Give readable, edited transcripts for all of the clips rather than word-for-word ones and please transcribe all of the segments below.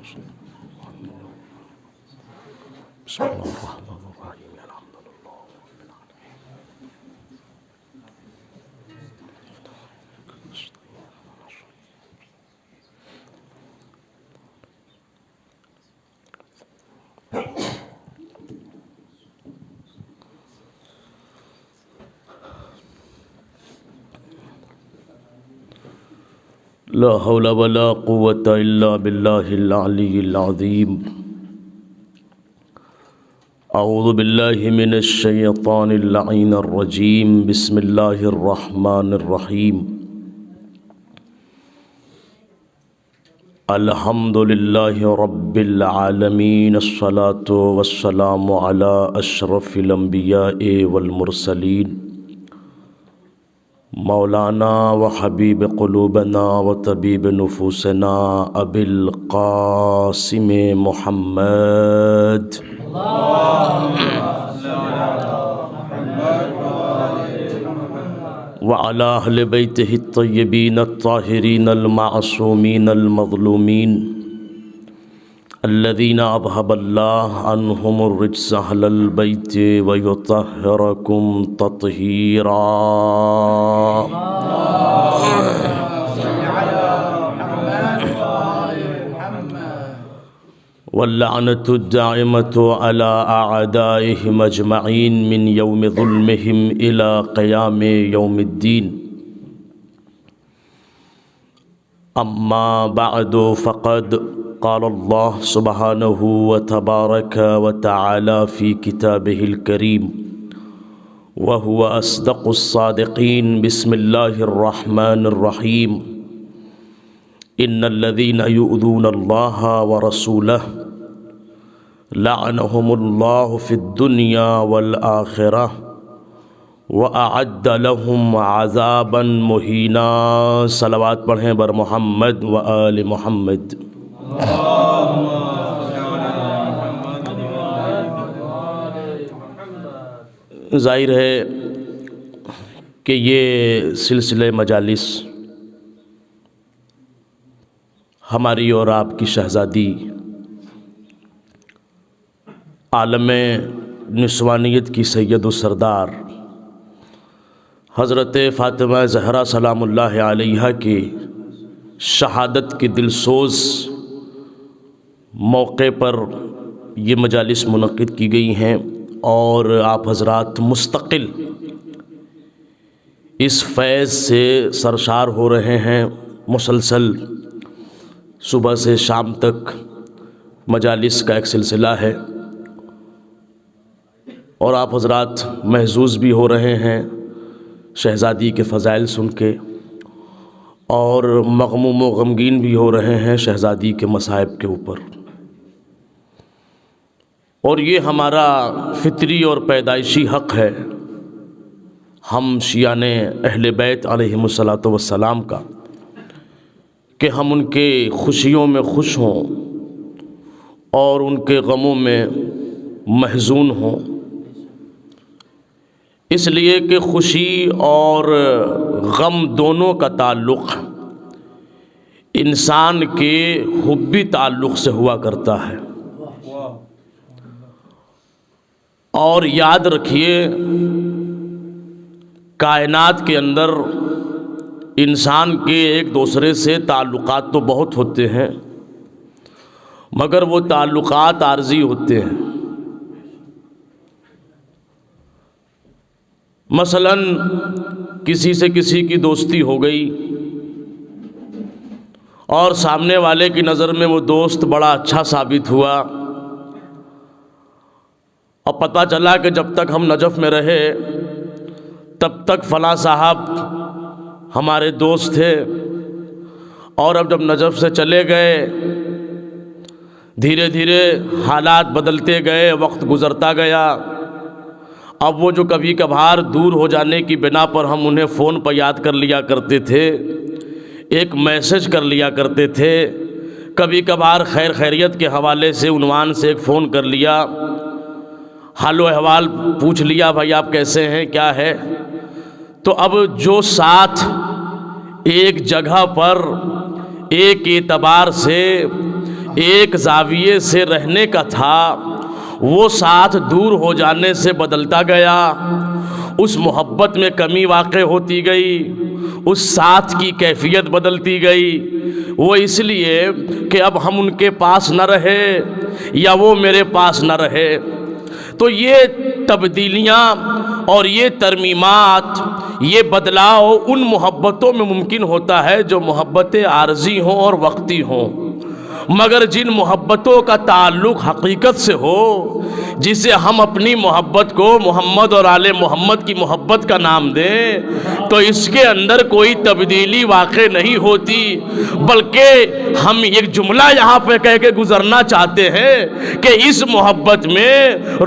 بسم اللہ الرحمن الرحیم الحمد للہ رب العالمین لا حول ولا قوة الا باللہ العلی العظیم اعوذ باللہ من الشیطان اللعین الرجیم بسم اللہ الرحمن الرحیم الحمد للہ رب العالمین الصلاة والسلام علی اشرف الانبیاء والمرسلین مولانا و حبیب قلوبنا و طبیب نفوسنا ابی القاسم محمد وعلى أهل بيته الطيبين الطاهرين المعصومين المظلومين الذين أذهب الله عنهم الرجس أهل البيت ويطهركم تطهيرا واللعنة الدائمة على أعدائهم أجمعين من يوم ظلمهم إلى قيام يوم الدين أما بعد فقد قال الله سبحانه وتبارك وتعالى في كتابه الكريم وهو أصدق الصادقين بسم الله الرحمن الرحيم إن الذين يؤذون الله ورسوله لعنهم الله في الدنيا والآخرة وأعد لهم عذابا مهينا صلوات پڑھیں بر محمد و آل محمد ظاہر ہے کہ یہ سلسلہ مجالس ہماری اور آپ کی شہزادی عالم نسوانیت کی سید و سردار حضرت فاطمہ زہرا سلام اللہ علیہا کی شہادت کے دلسوز موقع پر یہ مجالس منعقد کی گئی ہیں اور آپ حضرات مستقل اس فیض سے سرشار ہو رہے ہیں. مسلسل صبح سے شام تک مجالس کا ایک سلسلہ ہے اور آپ حضرات محظوظ بھی ہو رہے ہیں شہزادی کے فضائل سن کے اور مغموم و غمگین بھی ہو رہے ہیں شہزادی کے مصائب کے اوپر. اور یہ ہمارا فطری اور پیدائشی حق ہے ہم شیعان اہل بیت علیہم الصلاۃ والسلام کا کہ ہم ان کے خوشیوں میں خوش ہوں اور ان کے غموں میں محزون ہوں. اس لیے کہ خوشی اور غم دونوں کا تعلق انسان کے حبی تعلق سے ہوا کرتا ہے. اور یاد رکھیے کائنات کے اندر انسان کے ایک دوسرے سے تعلقات تو بہت ہوتے ہیں مگر وہ تعلقات عارضی ہوتے ہیں. مثلاً کسی سے کسی کی دوستی ہو گئی اور سامنے والے کی نظر میں وہ دوست بڑا اچھا ثابت ہوا اور پتہ چلا کہ جب تک ہم نجف میں رہے تب تک فلاں صاحب ہمارے دوست تھے اور اب جب نجف سے چلے گئے دھیرے دھیرے حالات بدلتے گئے وقت گزرتا گیا. اب وہ جو کبھی کبھار دور ہو جانے کی بنا پر ہم انہیں فون پر یاد کر لیا کرتے تھے ایک میسج کر لیا کرتے تھے کبھی کبھار خیر خیریت کے حوالے سے عنوان سے ایک فون کر لیا حال و احوال پوچھ لیا بھائی آپ کیسے ہیں کیا ہے. تو اب جو ساتھ ایک جگہ پر ایک اعتبار سے ایک زاویے سے رہنے کا تھا وہ ساتھ دور ہو جانے سے بدلتا گیا، اس محبت میں کمی واقع ہوتی گئی، اس ساتھ کی کیفیت بدلتی گئی، وہ اس لیے کہ اب ہم ان کے پاس نہ رہے یا وہ میرے پاس نہ رہے۔ تو یہ تبدیلیاں اور یہ ترمیمات، یہ بدلاؤ ان محبتوں میں ممکن ہوتا ہے جو محبتیں عارضی ہوں اور وقتی ہوں، مگر جن محبتوں کا تعلق حقیقت سے ہو، جسے ہم اپنی محبت کو محمد اور آل محمد کی محبت کا نام دیں، تو اس کے اندر کوئی تبدیلی واقع نہیں ہوتی، بلکہ ہم ایک جملہ یہاں پہ کہہ کے گزرنا چاہتے ہیں کہ اس محبت میں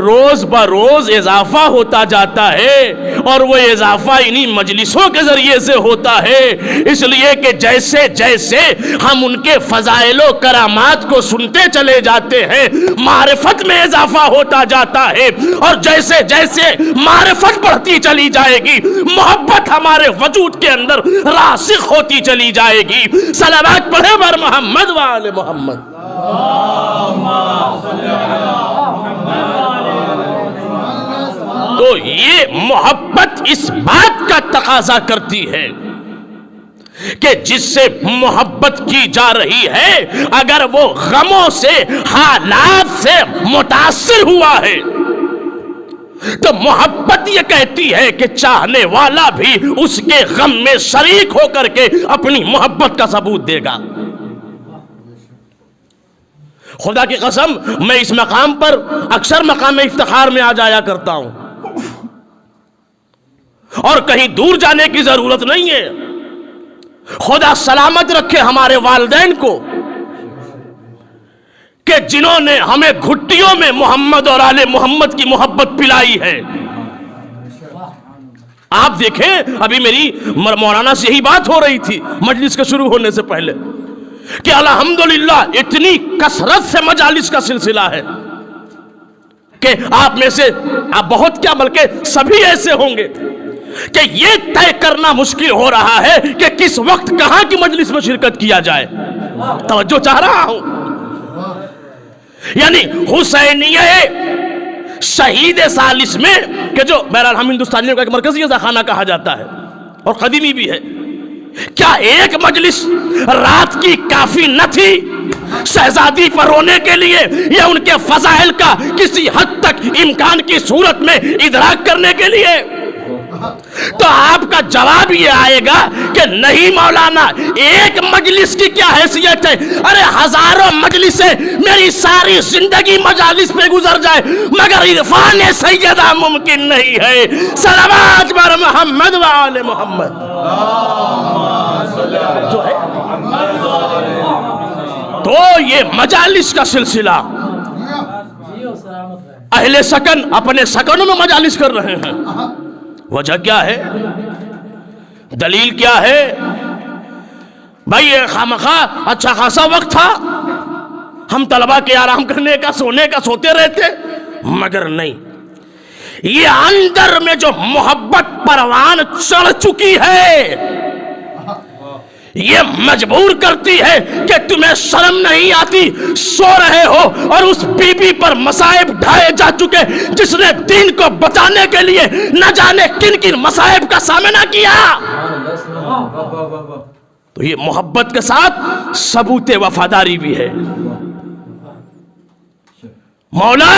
روز بروز اضافہ ہوتا جاتا ہے، اور وہ اضافہ انہی مجلسوں کے ذریعے سے ہوتا ہے، اس لیے کہ جیسے جیسے ہم ان کے فضائل و کرامات کو سنتے چلے جاتے ہیں، معرفت میں اضافہ ہوتا جاتا ہے، اور جیسے جیسے معرفت بڑھتی چلی جائے گی، محبت ہمارے وجود کے اندر راسخ ہوتی چلی جائے گی۔ صلوات پڑھے بر محمد و آل محمد۔ تو یہ محبت اس بات کا تقاضا کرتی ہے کہ جس سے محبت کی جا رہی ہے، اگر وہ غموں سے، حالات سے متاثر ہوا ہے، تو محبت یہ کہتی ہے کہ چاہنے والا بھی اس کے غم میں شریک ہو کر کے اپنی محبت کا ثبوت دے گا۔ خدا کی قسم، میں اس مقام پر اکثر مقام افتخار میں آ جایا کرتا ہوں، اور کہیں دور جانے کی ضرورت نہیں ہے۔ خدا سلامت رکھے ہمارے والدین کو کہ جنہوں نے ہمیں گھٹیوں میں محمد اور آل محمد کی محبت پلائی ہے۔ آپ دیکھیں، ابھی میری مولانا سے یہی بات ہو رہی تھی مجلس کے شروع ہونے سے پہلے کہ الحمدللہ اتنی کثرت سے مجالس کا سلسلہ ہے کہ آپ میں سے آپ بہت کیا بلکہ سبھی ایسے ہوں گے کہ یہ طے کرنا مشکل ہو رہا ہے کہ کس وقت کہاں کی مجلس میں شرکت کیا جائے۔ توجہ چاہ رہا ہوں، یعنی حسینیہ شہید ثالث میں کہ جو بہرحال ہم ہندوستانیوں کا ایک مرکزی خانہ کہا جاتا ہے اور قدیمی بھی ہے، کیا ایک مجلس رات کی کافی نہ تھی شہزادی پر رونے کے لیے، یا ان کے فضائل کا کسی حد تک امکان کی صورت میں ادراک کرنے کے لیے؟ تو آپ کا جواب یہ آئے گا کہ نہیں مولانا، ایک مجلس کی کیا حیثیت ہے؟ ارے ہزاروں مجلسیں، میری ساری زندگی مجالس پہ گزر جائے مگر عرفان سیدہ ممکن نہیں ہے۔ صلوات بر محمد و آل محمد۔ جو ہے تو یہ مجالس کا سلسلہ، اہل سکن اپنے سکنوں میں مجالس کر رہے ہیں۔ وجہ کیا ہے؟ دلیل کیا ہے؟ بھائی یہ خامخواہ اچھا خاصا وقت تھا، ہم طلبہ کے آرام کرنے کا، سونے کا سوتے رہتے، مگر نہیں، یہ اندر میں جو محبت پروان چڑھ چکی ہے، یہ مجبور کرتی ہے کہ تمہیں شرم نہیں آتی، سو رہے ہو اور اس بی بی پر مصائب ڈھائے جا چکے جس نے دین کو بچانے کے لیے نہ جانے کن کن مصائب کا سامنا کیا۔ تو یہ محبت کے ساتھ ثبوت وفاداری بھی ہے۔ مولا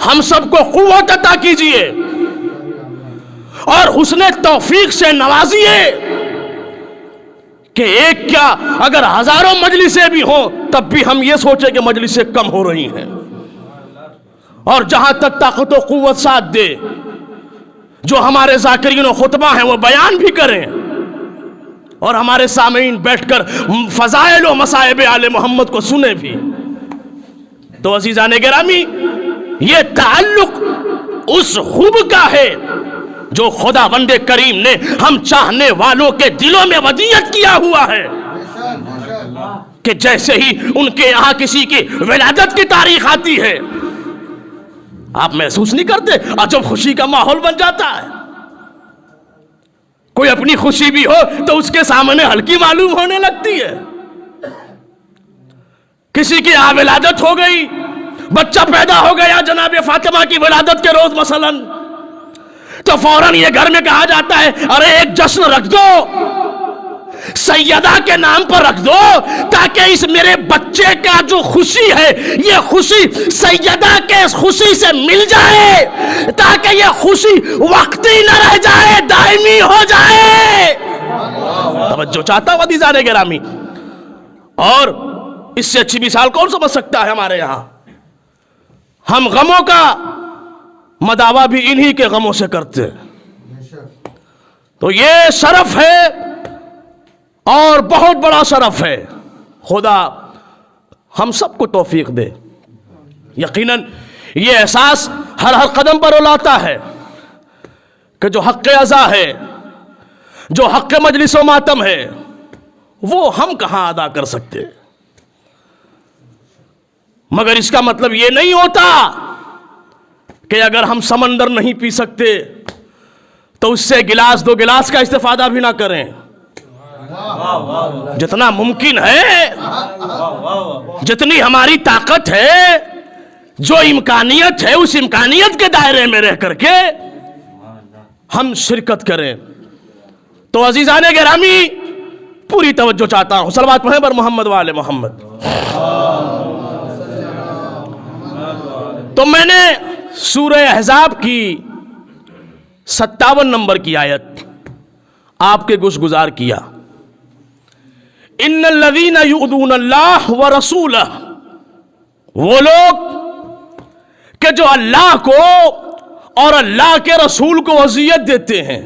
ہم سب کو قوت عطا کیجئے اور حسن توفیق سے نوازیے کہ ایک کیا اگر ہزاروں مجلسیں بھی ہوں تب بھی ہم یہ سوچیں کہ مجلسیں کم ہو رہی ہیں، اور جہاں تک طاقت و قوت ساتھ دے جو ہمارے ذاکرین و خطبہ ہیں وہ بیان بھی کریں، اور ہمارے سامعین بیٹھ کر فضائل و مصائب آل محمد کو سنیں بھی۔ تو عزیزان گرامی، یہ تعلق اس خوب کا ہے جو خدا بند کریم نے ہم چاہنے والوں کے دلوں میں ودیعت کیا ہوا ہے کہ جیسے ہی ان کے یہاں کسی کی ولادت کی تاریخ آتی ہے، آپ محسوس نہیں کرتے عجب خوشی کا ماحول بن جاتا ہے؟ کوئی اپنی خوشی بھی ہو تو اس کے سامنے ہلکی معلوم ہونے لگتی ہے کسی کی ولادت ہو گئی، بچہ پیدا ہو گیا جناب فاطمہ کی ولادت کے روز مثلا، تو فوراً یہ گھر میں کہا جاتا ہے ارے ایک جشن رکھ دو، سیدہ کے نام پر رکھ دو، تاکہ اس میرے بچے کا جو خوشی ہے یہ خوشی سیدہ کے خوشی سے مل جائے، تاکہ یہ خوشی وقتی نہ رہ جائے، دائمی ہو جائے۔ توجہ چاہتا ہوں عزیزان گرامی، اور اس سے اچھی مثال کون سمجھ سکتا ہے ہمارے یہاں؟ ہم غموں کا مداوا بھی انہی کے غموں سے کرتے ہیں، تو یہ شرف ہے اور بہت بڑا شرف ہے۔ خدا ہم سب کو توفیق دے۔ یقیناً یہ احساس ہر قدم پر لاتا ہے کہ جو حق عزا ہے، جو حق مجلس و ماتم ہے، وہ ہم کہاں ادا کر سکتے، مگر اس کا مطلب یہ نہیں ہوتا کہ اگر ہم سمندر نہیں پی سکتے تو اس سے گلاس دو گلاس کا استفادہ بھی نہ کریں۔ جتنا ممکن ہے، جتنی ہماری طاقت ہے، جو امکانیت ہے، اس امکانیت کے دائرے میں رہ کر کے ہم شرکت کریں۔ تو عزیزان گرامی پوری توجہ چاہتا ہوں، صلوات پڑھیں بر محمد و آل محمد۔ تو میں نے سورہ احزاب کی 57 نمبر کی آیت آپ کے گوش گزار کیا، ان الذین یؤذون اللہ ورسولہ، وہ لوگ کہ جو اللہ کو اور اللہ کے رسول کو اذیت دیتے ہیں۔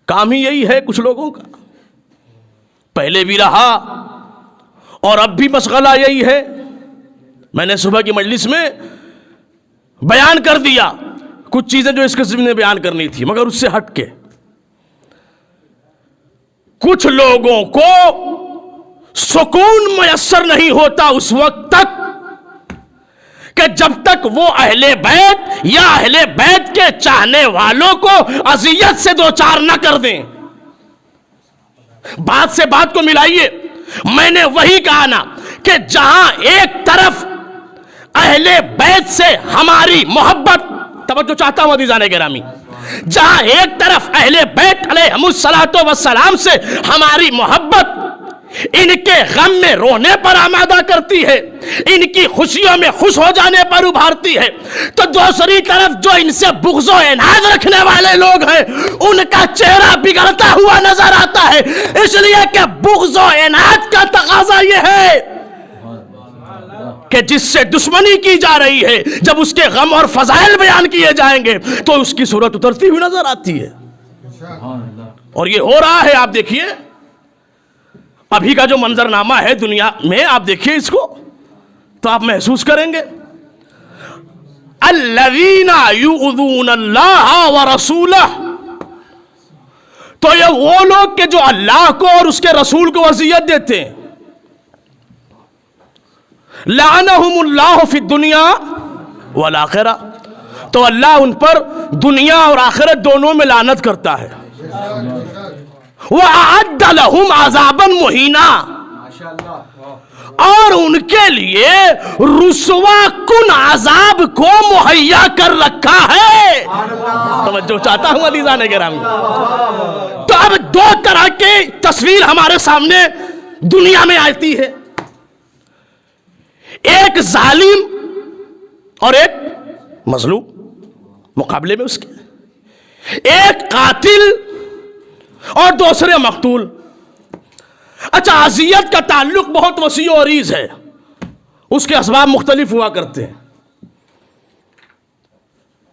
کام ہی یہی ہے کچھ لوگوں کا، پہلے بھی رہا اور اب بھی مشغلہ یہی ہے۔ میں نے صبح کی مجلس میں بیان کر دیا کچھ چیزیں جو اس قسم نے بیان کرنی تھی، مگر اس سے ہٹ کے کچھ لوگوں کو سکون میسر نہیں ہوتا اس وقت تک کہ جب تک وہ اہل بیت یا اہل بیت کے چاہنے والوں کو اذیت سے دوچار نہ کر دیں۔ بات سے بات کو ملائیے، میں نے وہی کہا نا کہ جہاں ایک طرف اہل بیت سے ہماری محبت، توجہ چاہتا ہوں عزیزان گرامی، جہاں ایک طرف اہل بیت علیہم الصلاۃ والسلام سے ہماری محبت ان کے غم میں رونے پر آمادہ کرتی ہے، ان کی خوشیوں میں خوش ہو جانے پر ابھارتی ہے، تو دوسری طرف جو ان سے بغض و عناد رکھنے والے لوگ ہیں ان کا چہرہ بگڑتا ہوا نظر آتا ہے، اس لیے کہ بغض و عناد کا تقاضا یہ ہے کہ جس سے دشمنی کی جا رہی ہے، جب اس کے غم اور فضائل بیان کیے جائیں گے تو اس کی صورت اترتی ہوئی نظر آتی ہے، اور یہ ہو رہا ہے۔ آپ دیکھیے ابھی کا جو منظرنامہ ہے دنیا میں، آپ دیکھیے اس کو تو آپ محسوس کریں گے، الذین یؤذون اللہ ورسولہ، تو یہ وہ لوگ کہ جو اللہ کو اور اس کے رسول کو اذیت دیتے ہیں، لعنہم اللہ فی الدنیا والآخرہ، تو اللہ ان پر دنیا اور آخرت دونوں میں لعنت کرتا ہے، وَأَعَدَّ لَهُمْ عَذَابًا مُهِينًا، اور ان کے لیے رسوا کن عذاب کو مہیا کر رکھا ہے۔ توجہ چاہتا ہوں عزیزان گرامی، تو اب دو طرح کی تصویر ہمارے سامنے دنیا میں آتی ہے، ایک ظالم اور ایک مظلوم، مقابلے میں اس کے ایک قاتل اور دوسرے مقتول۔ اچھا، اذیت کا تعلق بہت وسیع و عریض ہے، اس کے اسباب مختلف ہوا کرتے ہیں،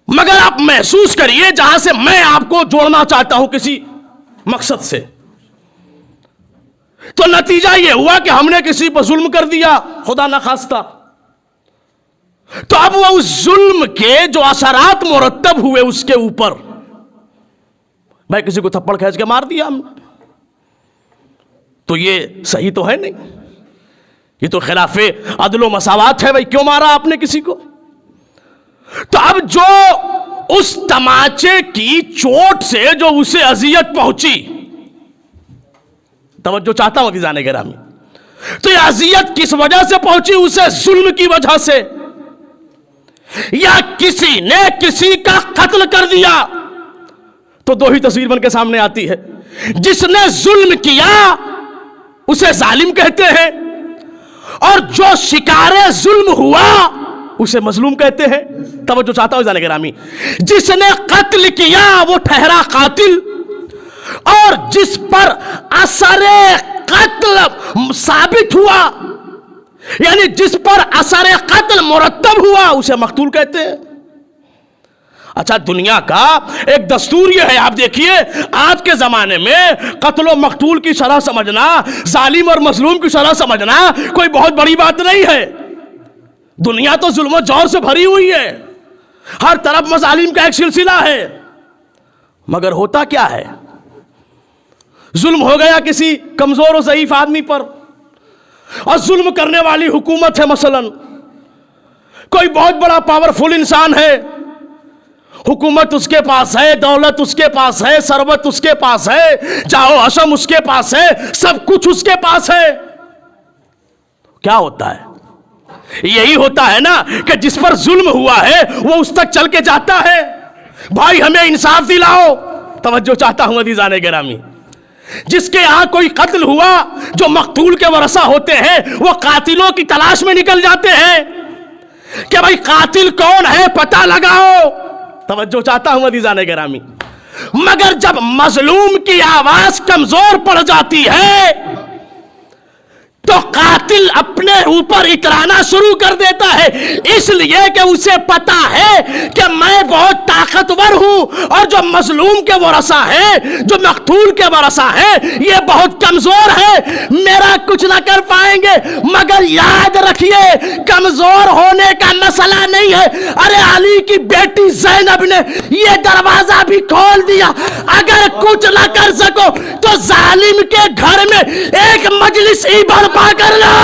مگر آپ محسوس کریے جہاں سے میں آپ کو جوڑنا چاہتا ہوں کسی مقصد سے، تو نتیجہ یہ ہوا کہ ہم نے کسی پر ظلم کر دیا خدا نخواستہ، تو اب وہ اس ظلم کے جو اثرات مرتب ہوئے اس کے اوپر، بھائی کسی کو تھپڑ کھینچ کے مار دیا ہم نے، تو یہ صحیح تو ہے نہیں، یہ تو خلاف عدل و مساوات ہے، بھائی کیوں مارا آپ نے کسی کو؟ تو اب جو اس تماچے کی چوٹ سے جو اسے اذیت پہنچی، توجہ چاہتا ہوں عزیزان گرامی، تو یہ اذیت کس وجہ سے پہنچی؟ اسے ظلم کی وجہ سے، یا کسی نے کسی کا قتل کر دیا، تو دو ہی تصویر بن کے سامنے آتی ہے۔ جس نے ظلم کیا اسے ظالم کہتے ہیں، اور جو شکار ظلم ہوا اسے مظلوم کہتے ہیں۔ توجہ چاہتا ہوں جانے گرامی، جس نے قتل کیا وہ ٹھہرا قاتل، اور جس پر اثر قتل ثابت ہوا، یعنی جس پر اثر قتل مرتب ہوا، اسے مقتول کہتے ہیں۔ اچھا، دنیا کا ایک دستور یہ ہے، آپ دیکھیے آج کے زمانے میں قتل و مقتول کی شرح سمجھنا، ظالم اور مظلوم کی شرح سمجھنا کوئی بہت بڑی بات نہیں ہے۔ دنیا تو ظلم و جور سے بھری ہوئی ہے، ہر طرف مظالم کا ایک سلسلہ ہے، مگر ہوتا کیا ہے؟ ظلم ہو گیا کسی کمزور و ضعیف آدمی پر، اور ظلم کرنے والی حکومت ہے، مثلا کوئی بہت بڑا پاورفل انسان ہے، حکومت اس کے پاس ہے، دولت اس کے پاس ہے، ثروت اس کے پاس ہے، جاہ و حشم اس کے پاس ہے، سب کچھ اس کے پاس ہے۔ کیا ہوتا ہے؟ یہی ہوتا ہے نا کہ جس پر ظلم ہوا ہے وہ اس تک چل کے جاتا ہے، بھائی ہمیں انصاف دلاؤ۔ توجہ چاہتا ہوں عزیزان گرامی، جس کے یہاں کوئی قتل ہوا، جو مقتول کے ورثہ ہوتے ہیں وہ قاتلوں کی تلاش میں نکل جاتے ہیں کہ بھائی قاتل کون ہے، پتہ لگاؤ۔ توجہ چاہتا ہوں عزیزان گرامی، مگر جب مظلوم کی آواز کمزور پڑ جاتی ہے تو قاتل اپنے اوپر اترانا شروع کر دیتا ہے، اس لیے کہ اسے پتا ہے کہ میں بہت طاقتور ہوں، اور جو مظلوم کے ورثہ ہیں، جو مقتول کے ورثہ ہیں، یہ بہت کمزور ہے، میرا کچھ نہ کر پائیں گے۔ مگر یاد رکھیے کمزور ہونے کا مسئلہ نہیں ہے، ارے علی کی بیٹی زینب نے یہ دروازہ بھی کھول دیا، اگر کچھ نہ کر سکو تو ظالم کے گھر میں ایک مجلس ہی برپا کر لو۔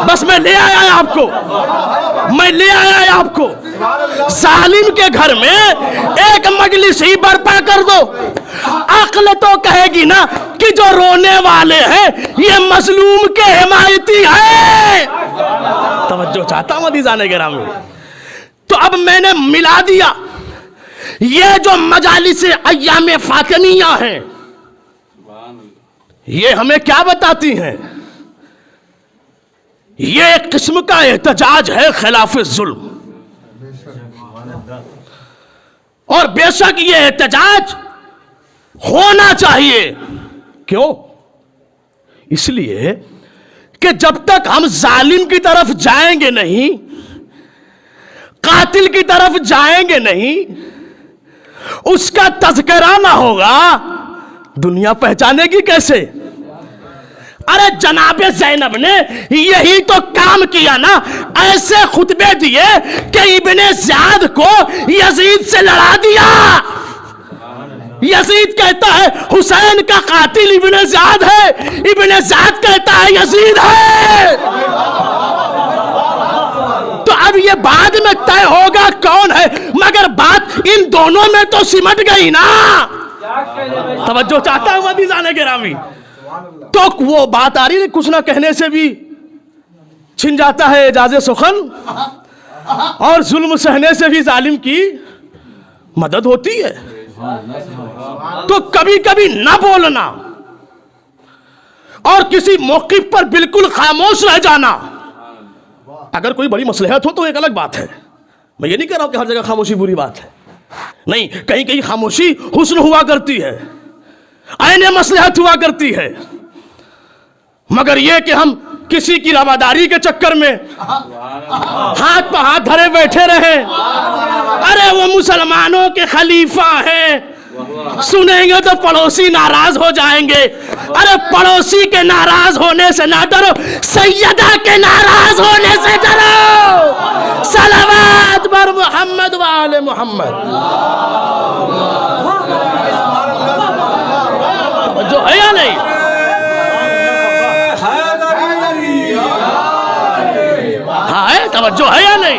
بس میں لے آیا آپ کو، میں لے آیا آپ کو، ظالم کے گھر میں ایک مجلس ہی برپا کر دو۔ عقل تو کہے گی نا کہ جو رونے والے ہیں یہ مظلوم کے حمایتی ہیں۔ توجہ چاہتا ہوں عزیزان گرامی، تو اب میں نے ملا دیا، یہ جو مجالس ایام فاطمیہ ہیں یہ ہمیں کیا بتاتی ہیں؟ یہ ایک قسم کا احتجاج ہے خلاف ظلم، اور بے شک یہ احتجاج ہونا چاہیے۔ کیوں؟ اس لیے کہ جب تک ہم ظالم کی طرف جائیں گے نہیں، قاتل کی طرف جائیں گے نہیں، اس کا تذکرہ نہ ہوگا، دنیا پہچانے گی کیسے؟ ارے جناب زینب نے یہی تو کام کیا نا، ایسے خطبے دیے کہ ابن زیاد کو یزید سے لڑا دیا۔ یزید کہتا ہے حسین کا قاتل ابن زیاد ہے، ابن زیاد کہتا ہے یزید ہے۔ تو اب یہ بعد میں طے ہوگا کون ہے، مگر بات ان دونوں میں تو سمٹ گئی نا۔ توجہ چاہتا ہوں عزیزان گرامی، تو وہ بات آ رہی ہے، کچھ نہ کہنے سے بھی چھن جاتا ہے اعجاز سخن، اور ظلم سہنے سے بھی ظالم کی مدد ہوتی ہے۔ تو کبھی کبھی نہ بولنا اور کسی موقف پر بالکل خاموش رہ جانا، اگر کوئی بڑی مصلحت ہو تو ایک الگ بات ہے، میں یہ نہیں کہہ رہا ہوں کہ ہر جگہ خاموشی بری بات ہے، نہیں، کہیں کہیں خاموشی حسن ہوا کرتی ہے، عین مصلحت ہوا کرتی ہے، مگر یہ کہ ہم کسی کی رواداری کے چکر میں ہاتھ پہ ہاتھ دھرے بیٹھے رہیں، ارے وہ مسلمانوں کے خلیفہ ہیں، سنیں گے تو پڑوسی ناراض ہو جائیں گے، ارے پڑوسی کے ناراض ہونے سے نہ ڈرو، سیدہ کے ناراض ہونے سے ڈرو۔ صلوات بر محمد و آل محمد۔ جو ہے یا نہیں؟ ہاں ہے، توجہ ہے یا نہیں؟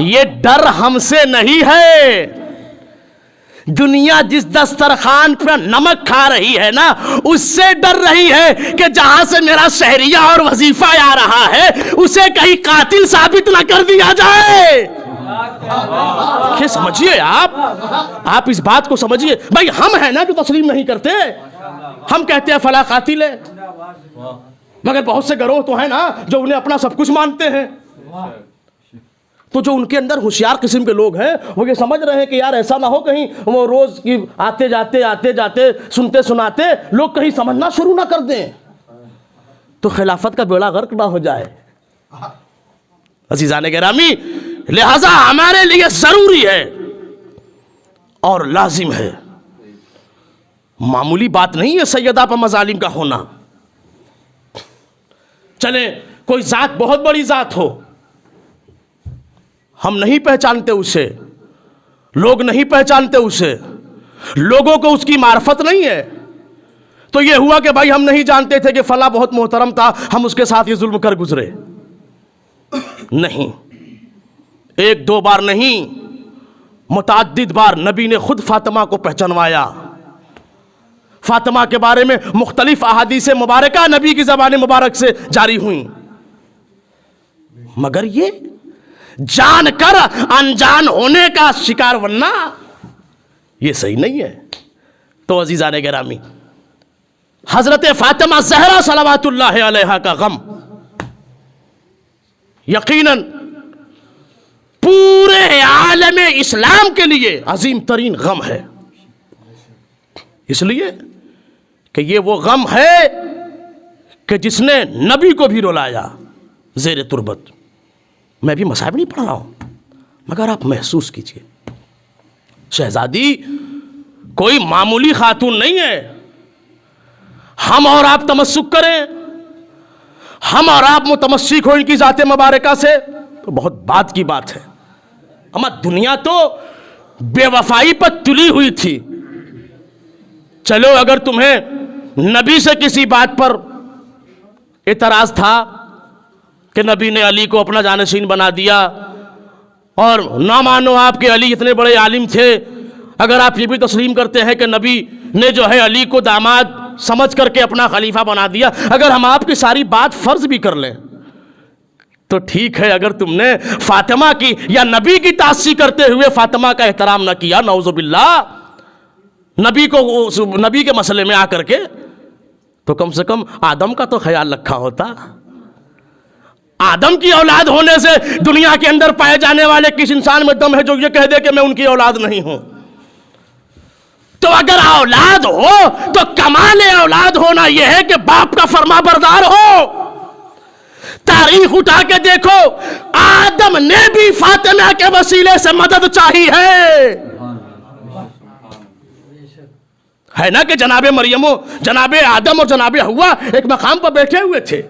یہ ڈر ہم سے نہیں ہے. دنیا جس دسترخوان پر نمک کھا رہی ہے نا اس سے ڈر رہی ہے کہ جہاں سے میرا شہریہ اور وظیفہ آ رہا ہے اسے کہیں قاتل ثابت نہ کر دیا جائے. سمجھیے آپ اس بات کو سمجھیے. بھائی ہم ہیں نا جو تسلیم نہیں کرتے, ہم کہتے ہیں فلاں قاتل ہے, مگر بہت سے گروہ تو ہیں نا جو انہیں اپنا سب کچھ مانتے ہیں. تو جو ان کے اندر ہوشیار قسم کے لوگ ہیں وہ یہ سمجھ رہے ہیں کہ یار ایسا نہ ہو کہیں وہ روز کی آتے جاتے سنتے سناتے لوگ کہیں سمجھنا شروع نہ کر دیں تو خلافت کا بیڑا غرق نہ ہو جائے. عزیزان گرامی, لہذا ہمارے لیے ضروری ہے اور لازم ہے, معمولی بات نہیں ہے سیدہ پر مظالم کا ہونا. چلے کوئی ذات بہت بڑی ذات ہو, ہم نہیں پہچانتے اسے, لوگ نہیں پہچانتے اسے, لوگوں کو اس کی معرفت نہیں ہے, تو یہ ہوا کہ بھائی ہم نہیں جانتے تھے کہ فلاں بہت محترم تھا, ہم اس کے ساتھ یہ ظلم کر گزرے. نہیں, ایک دو بار نہیں, متعدد بار نبی نے خود فاطمہ کو پہچانوایا. فاطمہ کے بارے میں مختلف احادیث مبارکہ نبی کی زبان مبارک سے جاری ہوئیں, مگر یہ جان کر انجان ہونے کا شکار بننا یہ صحیح نہیں ہے. تو عزیزان گرامی, حضرت فاطمہ زہرا صلوات اللہ علیہا کا غم یقیناً پورے عالم اسلام کے لیے عظیم ترین غم ہے, اس لیے کہ یہ وہ غم ہے کہ جس نے نبی کو بھی رلایا زیر تربت. میں بھی مصائب نہیں پڑھ رہا ہوں, مگر آپ محسوس کیجئے, شہزادی کوئی معمولی خاتون نہیں ہے. ہم اور آپ تمسک کریں, ہم اور آپ متمسک ہو ان کی ذات مبارکہ سے تو بہت بات کی بات ہے. اما دنیا تو بے وفائی پر تلی ہوئی تھی. چلو اگر تمہیں نبی سے کسی بات پر اعتراض تھا کہ نبی نے علی کو اپنا جانشین بنا دیا, اور نہ مانو آپ کے علی اتنے بڑے عالم تھے, اگر آپ یہ بھی تسلیم کرتے ہیں کہ نبی نے جو ہے علی کو داماد سمجھ کر کے اپنا خلیفہ بنا دیا, اگر ہم آپ کی ساری بات فرض بھی کر لیں تو ٹھیک ہے. اگر تم نے فاطمہ کی یا نبی کی تعصی کرتے ہوئے فاطمہ کا احترام نہ کیا, نعوذ باللہ, نبی کے مسئلے میں آ کر کے, تو کم سے کم آدم کا تو خیال رکھا ہوتا. آدم کی اولاد ہونے سے دنیا کے اندر پائے جانے والے کس انسان میں دم ہے جو یہ کہہ دے کہ میں ان کی اولاد نہیں ہوں؟ تو اگر اولاد ہو تو کمال اولاد ہونا یہ ہے کہ باپ کا فرما بردار ہو. تاریخ اٹھا کے دیکھو, آدم نے بھی فاطمہ کے وسیلے سے مدد چاہی ہے نا کہ جناب مریم و جناب آدم اور جناب حوا ایک مقام پر بیٹھے ہوئے تھے.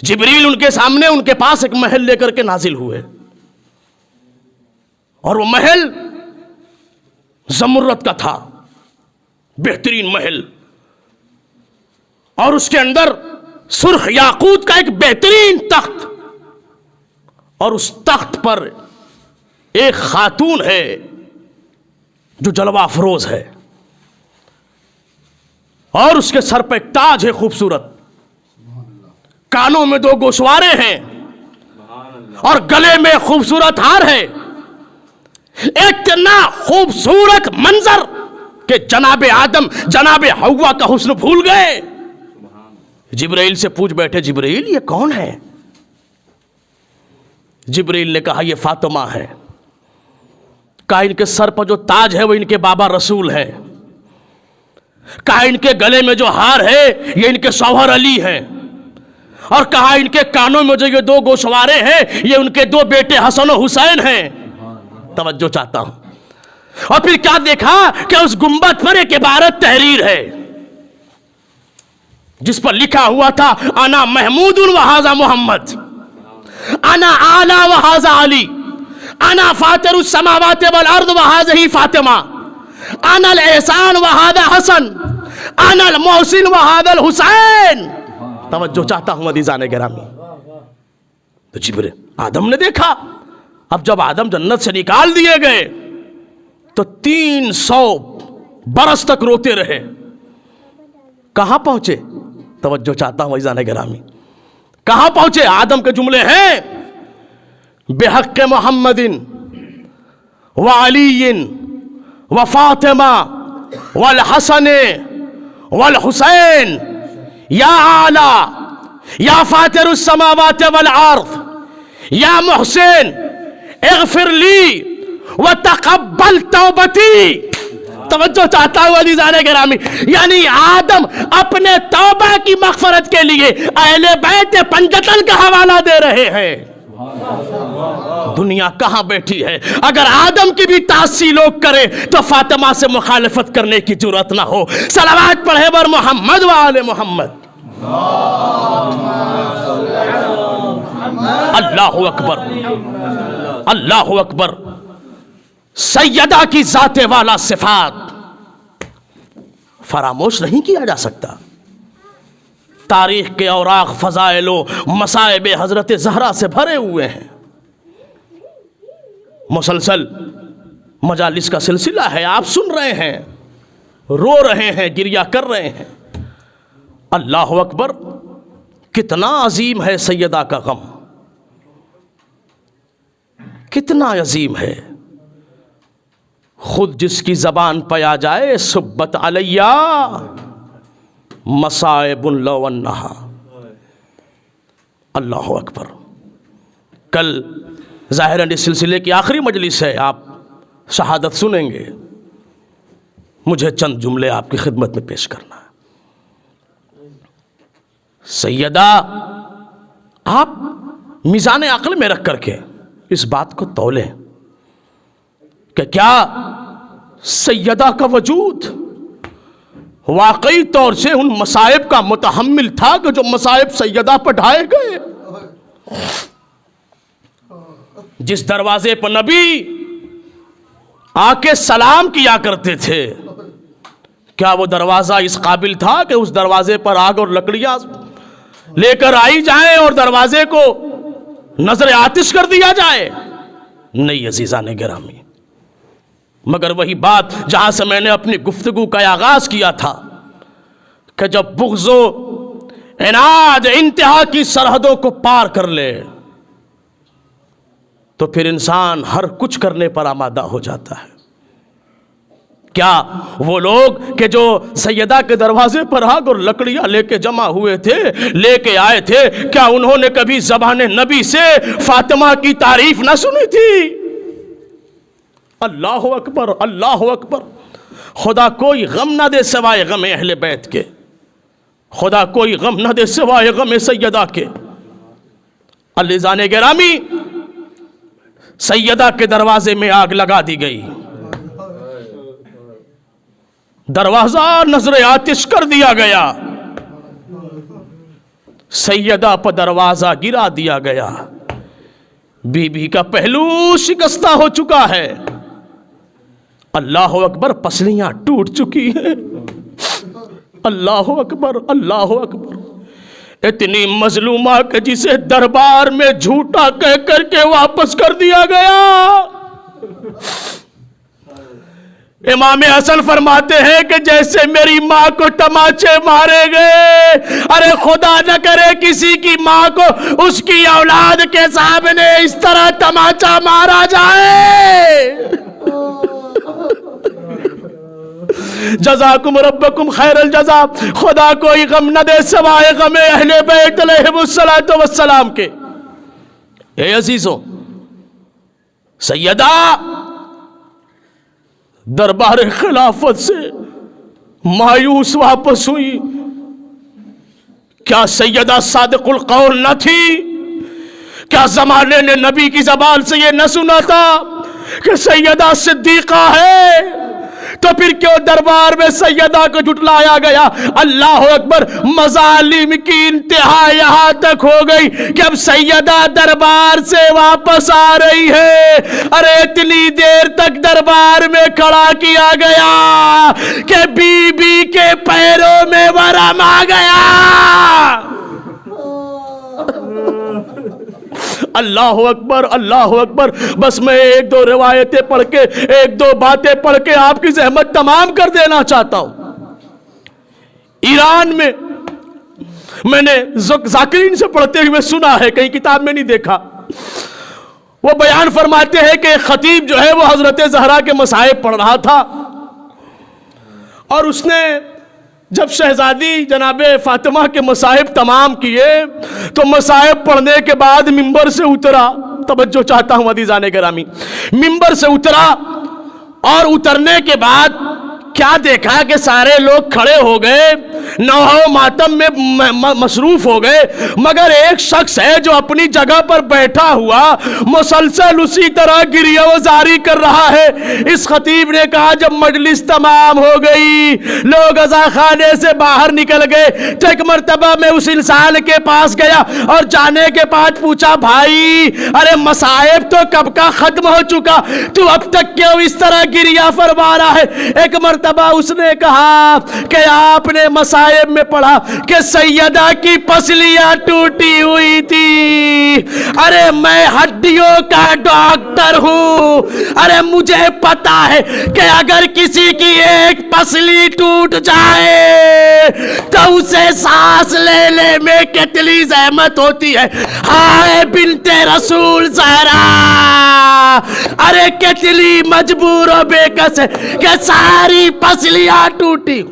جبریل ان کے سامنے ان کے پاس ایک محل لے کر کے نازل ہوئے, اور وہ محل زمرد کا تھا, بہترین محل, اور اس کے اندر سرخ یاقوت کا ایک بہترین تخت, اور اس تخت پر ایک خاتون ہے جو جلوہ افروز ہے, اور اس کے سر پہ ایک تاج ہے خوبصورت, کانوں میں 2 گوشوارے ہیں, اور گلے میں خوبصورت ہار ہے. اتنا خوبصورت منظر کہ جناب آدم جناب حوا کا حسن بھول گئے. جبرائیل سے پوچھ بیٹھے, جبرائیل یہ کون ہے؟ جبرائیل نے کہا یہ فاطمہ ہے. کہا ان کے سر پر جو تاج ہے وہ ان کے بابا رسول ہے. کہا ان کے گلے میں جو ہار ہے یہ ان کے شوہر علی ہیں. اور کہا ان کے کانوں میں جو یہ 2 گوشوارے ہیں یہ ان کے 2 بیٹے حسن و حسین ہیں. توجہ چاہتا ہوں. اور پھر کیا دیکھا کہ اس گنبد پر ایک عبارت تحریر ہے جس پر لکھا ہوا تھا انا محمود و ھذا محمد, انا اعلی و ھذا علی, انا فاطر السماوات والارض و ھذہ فاطمہ, انا الاحسان و ھذا حسن, انا المحسن و ھذا الحسین. توجہ چاہتا ہوں عزیزان گرامی. تو آدم نے دیکھا اب جب آدم جنت سے نکال دیے گئے تو 300 برس تک روتے رہے. کہاں پہنچے؟ توجہ چاہتا ہوں عزیزان گرامی, کہاں پہنچے؟ آدم کے جملے ہیں بحق محمد وعلی وفاطمہ والحسن والحسین یا اعلی یا فاطر السماوات والارض یا محسن اغفر لی وتقبل توبتی. توجہ چاہتا ہوں عزیزان گرامی, یعنی آدم اپنے توبہ کی مغفرت کے لیے اہل بیت پنجتن کا حوالہ دے رہے ہیں. دنیا کہاں بیٹھی ہے؟ اگر آدم کی بھی تعصی لوگ کرے تو فاطمہ سے مخالفت کرنے کی جرأت نہ ہو. صلوات پڑھے بر محمد و آل محمد. اللہ اکبر, اللہ اکبر. سیدہ کی ذات والا صفات فراموش نہیں کیا جا سکتا. تاریخ کے اوراق فضائل و مصائب حضرت زہرا سے بھرے ہوئے ہیں. مسلسل مجالس کا سلسلہ ہے, آپ سن رہے ہیں, رو رہے ہیں, گریہ کر رہے ہیں. اللہ اکبر, کتنا عظیم ہے سیدہ کا غم, کتنا عظیم ہے. خود جس کی زبان پہ آ جائے سبت علیہ مصائب لو انہا. اللہ اکبر. کل ظاہراً اس سلسلے کی آخری مجلس ہے, آپ شہادت سنیں گے. مجھے چند جملے آپ کی خدمت میں پیش کرنا ہے. سیدہ, آپ میزان عقل میں رکھ کر کے اس بات کو تولیں کہ کیا سیدہ کا وجود واقعی طور سے ان مصائب کا متحمل تھا کہ جو مصائب سیدہ پر ڈھائے گئے. جس دروازے پر نبی آ کے سلام کیا کرتے تھے, کیا وہ دروازہ اس قابل تھا کہ اس دروازے پر آگ اور لکڑیاں لے کر آئی جائیں اور دروازے کو نظر آتش کر دیا جائے؟ نہیں عزیزان گرامی. مگر وہی بات جہاں سے میں نے اپنی گفتگو کا آغاز کیا تھا کہ جب بغض و عناد انتہا کی سرحدوں کو پار کر لے تو پھر انسان ہر کچھ کرنے پر آمادہ ہو جاتا ہے. کیا وہ لوگ کہ جو سیدہ کے دروازے پر آگ اور لکڑیاں لے کے جمع ہوئے تھے, لے کے آئے تھے, کیا انہوں نے کبھی زبان نبی سے فاطمہ کی تعریف نہ سنی تھی؟ اللہ اکبر, اللہ اکبر. خدا کوئی غم نہ دے سوائے غم اہل بیت کے, خدا کوئی غم نہ دے سوائے غم سیدہ کے. عزیزان گرامی, سیدہ کے دروازے میں آگ لگا دی گئی, دروازہ نظر آتش کر دیا گیا, سیدہ پر دروازہ گرا دیا گیا. بی بی کا پہلو شکستہ ہو چکا ہے. اللہ اکبر, پسلیاں ٹوٹ چکی ہیں. اللہ اکبر, اللہ اکبر. اتنی مظلومہ کہ جسے دربار میں جھوٹا کہہ کر کے واپس کر دیا گیا. امام حسن فرماتے ہیں کہ جیسے میری ماں کو تماچے مارے گئے, ارے خدا نہ کرے کسی کی ماں کو اس کی اولاد کے سامنے اس طرح تماچا مارا جائے. جزاکم ربکم خیر الجزا. خدا کوئی غم نہ دے سوائے غم اہل بیت علیہم الصلاۃ والسلام کے. اے عزیزوں, سیدہ دربار خلافت سے مایوس واپس ہوئی. کیا سیدہ صادق القول نہ تھی؟ کیا زمانے نے نبی کی زبان سے یہ نہ سنا تھا کہ سیدہ صدیقہ ہے؟ تو پھر کیوں دربار میں سیدہ کو جھٹلایا گیا؟ اللہ اکبر. مظالم کی انتہا یہاں تک ہو گئی کہ اب سیدہ دربار سے واپس آ رہی ہے. ارے اتنی دیر تک دربار میں کھڑا کیا گیا کہ بی بی کے پیروں میں ورم آ گیا. اللہ اکبر اللہ اکبر. بس میں ایک دو روایتیں پڑھ کے ایک دو باتیں پڑھ کے آپ کی زحمت تمام کر دینا چاہتا ہوں. ایران میں نے ذاکرین سے پڑھتے ہوئے سنا ہے, کہیں کتاب میں نہیں دیکھا. وہ بیان فرماتے ہیں کہ خطیب جو ہے وہ حضرت زہرا کے مصائب پڑھ رہا تھا, اور اس نے جب شہزادی جناب فاطمہ کے مصائب تمام کیے تو مصائب پڑھنے کے بعد منبر سے اترا. توجہ چاہتا ہوں عزیزان گرامی, ممبر سے اترا اور اترنے کے بعد کیا دیکھا کہ سارے لوگ کھڑے ہو گئے, نوحہ ماتم میں مصروف ہو گئے, مگر ایک شخص ہے جو اپنی جگہ پر بیٹھا ہوا مسلسل اسی طرح گریہ وزاری کر رہا ہے. اس خطیب نے کہا جب مجلس تمام ہو گئی, لوگ عزا خانے سے باہر نکل گئے, تو ایک مرتبہ میں اس انسان کے پاس گیا اور جانے کے بعد پوچھا, بھائی ارے مصائب تو کب کا ختم ہو چکا, تو اب تک کیوں اس طرح گریہ فرما رہا ہے؟ ایک مرتبہ اس نے کہا کہ آپ نے مصائب میں پڑھا کہ سیدہ کی پسلیاں ٹوٹی ہوئی تھی. ارے میں ہڈیوں کا ڈاکٹر ہوں, ارے مجھے پتا ہے کہ اگر کسی کی ایک پسلی ٹوٹ جائے تو اسے سانس لینے میں کتنی زحمت ہوتی ہے. ہائے بنت رسول زہرا, ارے کتنی مجبور و بے کس ہے کہ ساری پسلیاں ٹوٹی.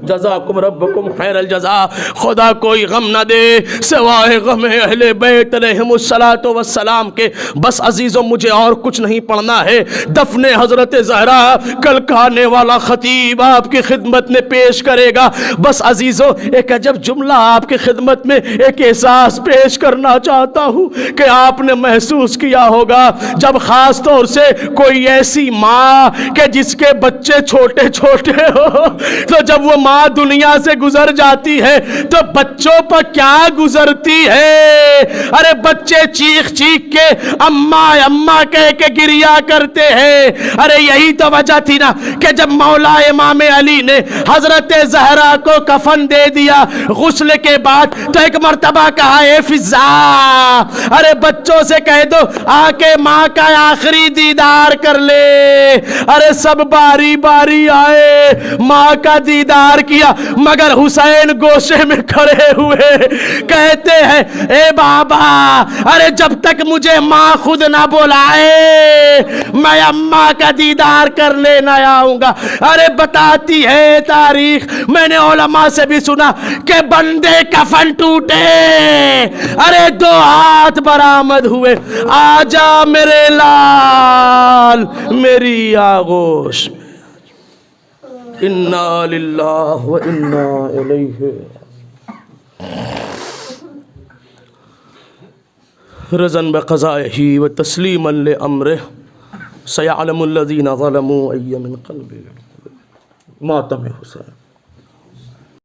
جزاکم ربکم خیر الجزا. خدا کوئی غم نہ دے سوائے غم اہل بیت علیہم الصلاۃ والسلام کے. بس عزیزوں مجھے اور کچھ نہیں پڑھنا ہے. دفن حضرت زہرا کل کھانے والا خطیب آپ کی خدمت میں پیش کرے گا. بس عزیزوں ایک عجب جملہ آپ کی خدمت میں ایک احساس پیش کرنا چاہتا ہوں کہ آپ نے محسوس کیا ہوگا جب خاص طور سے کوئی ایسی ماں کہ جس کے بچے چھوٹے چھوٹے ہو, تو جب وہ ماں دنیا سے گزر جاتی ہے تو بچوں پر کیا گزرتی ہے. ارے بچے چیخ چیخ کے اماں اماں کہہ کے گریا کرتے ہیں. ارے یہی تو وجہ تھی نا کہ جب مولا امام علی نے حضرت زہرا کو کفن دے دیا غسل کے بعد, تو ایک مرتبہ کہا اے فضا, ارے بچوں سے کہہ دو آ کے ماں کا آخری دیدار کر لے. ارے سب باری باری آئے, ماں کا دیدار کیا, مگر حسین گوشے میں کھڑے ہوئے کہتے ہیں اے بابا, ارے جب تک مجھے ماں خود نہ بلائے میں اماں کا دیدار کرنے نہ آؤں گا. ارے بتاتی ہے تاریخ, میں نے علماء سے بھی سنا کہ بندے کفن ٹوٹے, ارے 2 ہاتھ برآمد ہوئے, آجا میرے لال میری آغوش میں. انا للہ و انا الیہ. رضا بقضائہ و تسلیما لامرہ سیعلم الذین ظلموا ای منقلب. ماتم حسین.